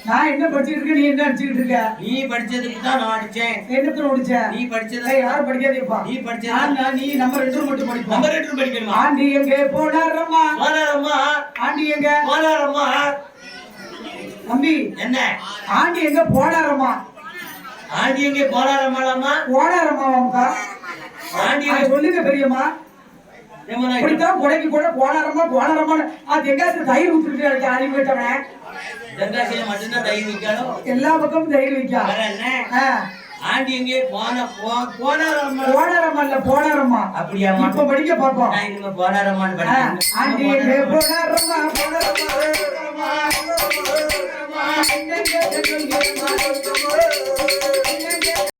நான் என்ன படிச்சுட்டு இருக்கேன், நீ என்ன அடிச்சுட்டு இருக்க? நீ படிச்சதுக்கு தான் நான் அடிச்சேன். என்னத்துல முடிச்ச? நீ படிச்சதை யாரும் படிக்காதேப்பா. நீ படிச்சதா? நீ நம்பர் 2 மட்டும் படிப்பா. நம்பர் 2 படிக்கணுமா? ஆண்டி எங்கே போனாரம்மா? போனாரம்மா. ஆண்டி எங்க போனாரம்மா? தம்பி என்ன? ஆண்டி எங்க போனாரம்மா? ஆண்டி எங்கே போனாரம்மாலாமா? போனாரம்மாவாம்க்கா. ஆண்டி சொல்லுங்க பெரியம்மா. இப்படித்தான் கொடைக்கு கூட போனாரம்மா அது எங்காச்சும் தயிர் ஊத்துட்டு அறிவு விட்டவனே. தென்காசியில மட்டும்தான் தயிர் விற்காலும் எல்லா பக்கமும் தயிர் விற்கா. ஆண்டி எங்கே போனாரம்மா? போனாரம்மா. அப்படியா? இப்ப படிக்க பாப்போம். நான் இனிமே போனாரம்மான்னு படிக்கிறேன். ஆண்டி எங்கே போனாரம்மா?